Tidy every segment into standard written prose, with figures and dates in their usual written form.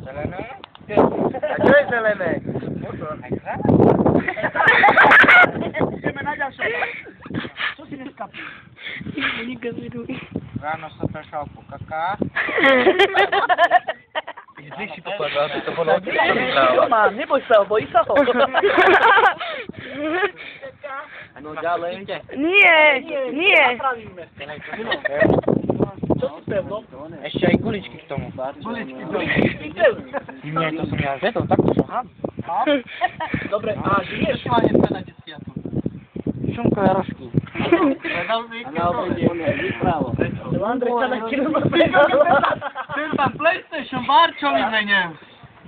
Zelené? A čo je zelené? Motor. Ideme na ďalšie. Čo si neskapí? Ráno som prešal po kaká. Kde si popadal, aby to bolo Má, neboj sa ho, bojí sa ho. No ďalej. Nie. Čo si pevno? Ešte aj guličky k tomu. Guličky pevno. Nie, to som ja zvedol, takto šohám. Dobre, a žiješ? Šunkové rožky. Andrej sa na Ten tam PlayStation bar, čo vymenil?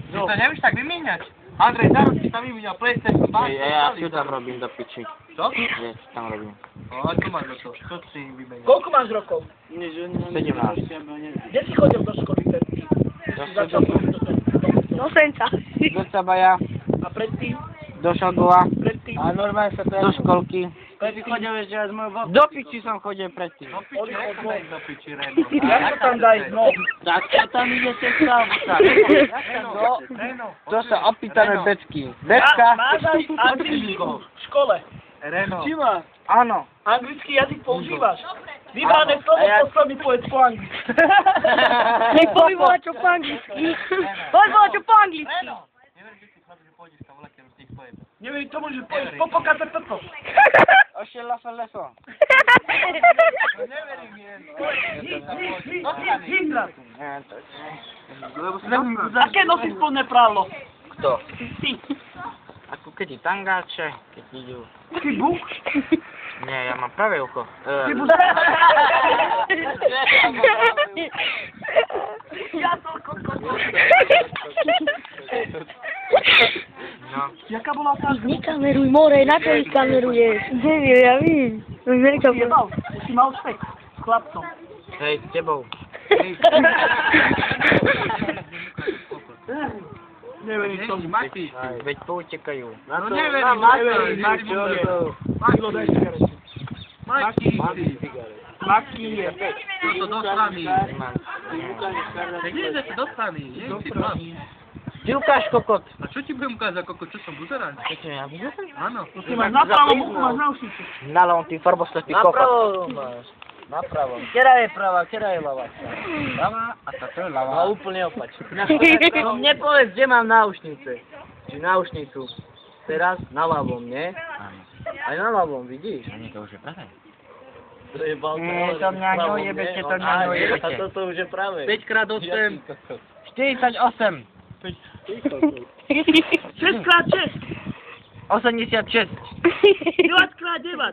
Ty to nevíš tak vymieňať? Andrej Zarovský tam vymenil PlayStation bar. Ja si tam robím do piči. Čo? Nie, tam robím. A čo máš do toho? Čo si vymenil? Koľko máš rokov? 17. Kde si chodil do školy ten? Do Senca. Do Cabaja, A predtým? do Šalgova, Predtým? a normálne sa do školky. Do piči som chodil predtým. Do piči, Reno. Jak to tam daj? No. Tak to tam ide cesta, to sa opýtame Becky. Becka. Máš aj angličtinu v škole. Reno. Či máš? Áno. Anglický jazyk používaš. Vybrané slovo, to mi povedz po anglicky. Nech poviem čo po anglicky. Poviem čo po anglicky. Neviem tomu, že pojď popokať toto. Ošte lafo lefo. Hindra. Neverím. Aké nosíš spodné prádlo? Kto? Ty. Ako keď je tangáče, keď idú. Ty buk? Nie, ja mám pravé ucho. Ty buk? Ja toľko No. Jaká bola tá? Nekameruj, more, na čo ich kameruješ? Neviem, ja vím. Jebal, si mal špek s chlapcom. Hej, s tebou. Neverím tomu. Veď poutekajú. No neverím, neverím. Makilo, daj cigaretu. Maki je. To dostaný. Kde si dostaný? Ty ukáž kokot. A čo ti budem ukázať, kokot? Čo som buzerán? Čo ja buzerán? Áno. Ty máš na pravom uchu, máš na ušičku. Na ľavom tým farbosletý kokot. Na pravom máš. Na pravom. Ktorá je pravá, ktorá je ľavá? Ľavá a táto je ľavá. A úplne opačne. No mne povedz, kde mám náušnice. Či náušnicu. Teraz na ľavom, nie? Áno. Aj na ľavom, vidíš? Nie, to už je pravé. To je balkón. Nie, to mňa neujebete, to mňa neujebete. A toto už je pravé. 5x8. 48. 6x6. 86. 9x9.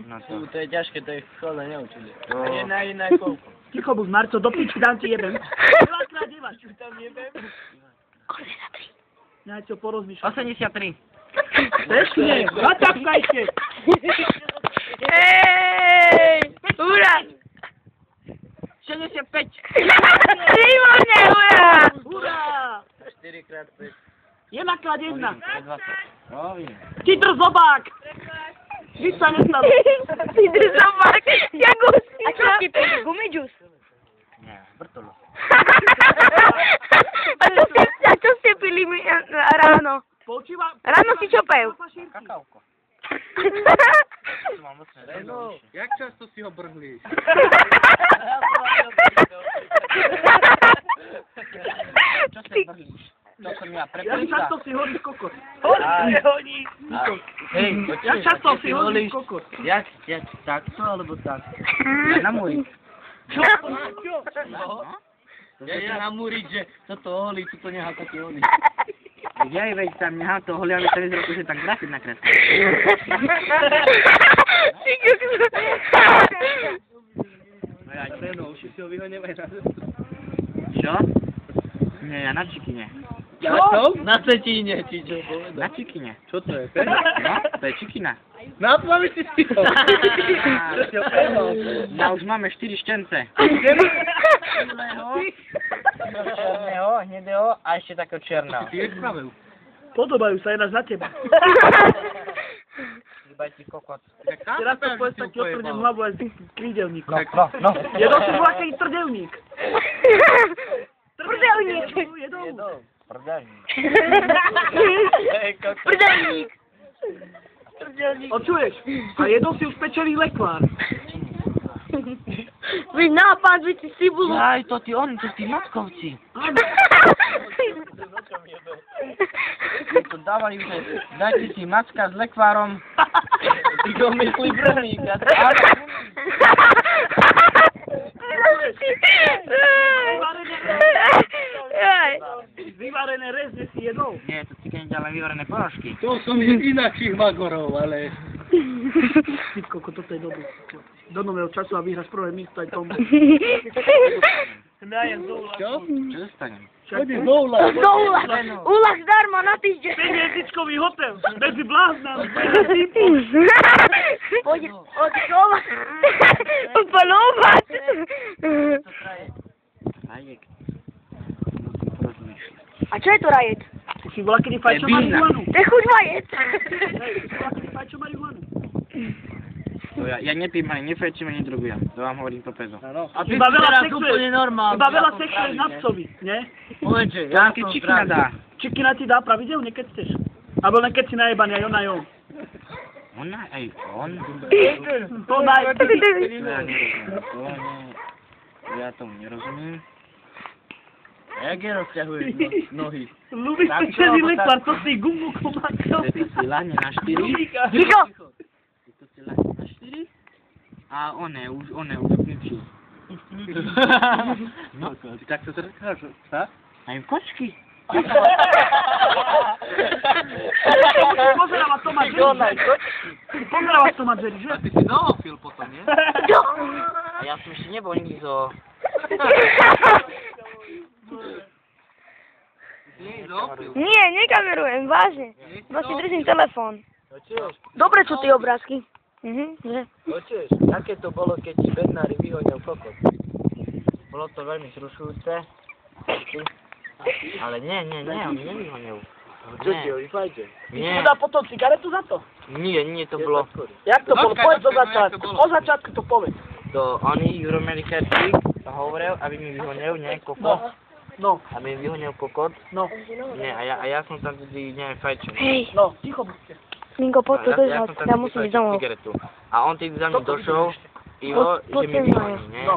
No To je ťažké, to je v škole neučili. No. A je na iné koľko. Ticho buď, Marco, do piči dám ti jebem. 2x9. Čo tam jebem? Marco, porozmýšľaj. 83. Pešne, zatapkajte. Hej! Ura! 65. Výborne, ura! Hurá! 4x5. 1x1. No, vím. Ty drzobák. Nič sa nestalo. Ty drzobák, jak usíka. A čo ti píš, gumidžus? Nie, vrtolo. A čo ste pili ráno? Počíva. Ráno si čo pil? Kakauko. Reno, jak často si ho brhlíš? Čo sa brlíš? To som ja Jak preplíka. často si hodíš kokos? Honí. Hej, Jak často si hodíš kokos? Jak takto, alebo tak? Ja na môj. Čo? Ja namúriť, že toto holí, toto nechá také holí. Ja veď tam nechám to holi, ale teraz roku, že tak vrátiť na kreslo. Ja Reno, už si ho vyhoňovaj na Čo? Nie, ja na čikine. Čo? Na cetíne, či čo povedal. Na čikine. Čo to je? No, to je čikina. Na plami si si ho. No už máme 4 štence. Černého, hnedého a ešte takého černého. Ty je spravil. Podobajú sa jedna za teba. Teraz to powiedz taký otrdený hlavu aj z krídelníkov. No. Jedol si bol aký trdelník. Prdelník. Jedol. Prdelník. Očuješ? A jedol si už pečený lekvár. Vy nápad, vy si cibulu. Aj, to tí matkovci. To dávali, že dajte si macka s lekvárom. Ty to myslí prvník. Vyvarené rezne si jedol. Nie, to si keď ďalej vyvarené ponožky. To som inakších magorov, ale... Ty koko, toto je dobrý. Do nového času a vyhráš prvé miesto aj tomu. Čo? Čo dostanem? Chodíš do úla. Úlah zdarma na týždeň. 5-hviezdičkový hotel. Medzi bláznami. Pôjde odšovať. Palovať. Rajek. A čo je to rajet? Ty si bola kedy fajčo marihuanu? To je chuť vajec. Hej, ty si bola kedy fajčo marihuanu? Ja nepím ani nefajčím, ani drogujem. To vám hovorím po pezo. Iba veľa sexuje. Iba veľa sexuje na psovi, nie? Povedže, ja keď čikina dá. Čikina ti dá pravidelne, keď chceš. Alebo len keď si najebaný, aj on aj on. Ona, aj on. To naj... Ja tomu nerozumiem. Jak je rozťahuješ nohy? Ľubíš pečený lekvár, to si gumu komákov. To si lahne na 4. Ticho. To si lahne na 4. A one už vypčí. No, tak to teraz kažu, tak? Aj kočky. Pozeráva Tom a Jerry. Pozeráva Tom a Jerry, že? A ty si zoofil potom, nie? A ja som ešte nebol nikdy zo... Nie, nekamerujem, vážne. Vlastne držím telefón. Dobre sú tie obrázky. Že? Počuješ, aké to bolo, keď ti bednári vyhodil kokot? Bolo to veľmi zrušujúce. Ale nie, on nevyhodil. Čo ti ho vyfajte? Nie, Ty dá potom cigaretu za to? nie, to bolo... Jak to bolo? Povedz do začiatku. Po začiatku to povedz. To oni, Euromedicatik, to hovoril, aby mi vyhodil, nie, kokot. No, Aby mi vyhodil kokot. no, Nie, a ja som tam tedy, neviem, fajčil. Hej, no, ticho buďte. Minko, poď to Ja držať, som tam ja tedy musím ísť fajčil domov. cigaretu. A on tedy za mnou došol, Ivo, že mi vyhoní, nie? No.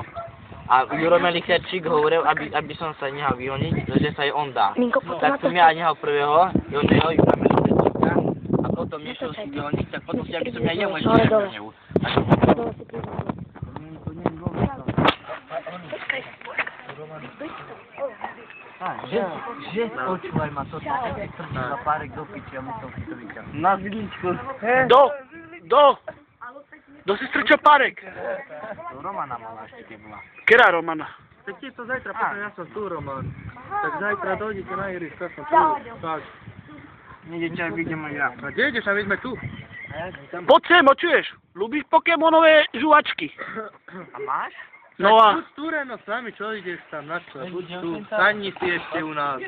A Euromedicatik hovoril, aby som sa nehal vyhoniť, že sa aj on dá. Minko, poď Tak som ja nehal prvého, oného Euromedicatika, a potom nešiel si vyhoniť, tak potom si, aby som ja jemu ešte nevyhonil. Že počúvaj ma, to také na párek do piči, ja musel si to vyťahnuť. Na vidličku. Do sestry Čapárek. Romana mala ešte keď bola. Kera Romana? Tak ti to zajtra, potom ja som tu, Roman. Tak zajtra dojdete na ihrisko, ja som tu. Tak. Nejdete, ak idem aj ja. A kde ideš, a my sme tu? Poď sem, očuješ? Ľubíš Pokémonové žuvačky? A máš? No a... Buď tu, Reno, s nami, čo ideš tam, na čo? Buď tu, staňni si ešte u nás.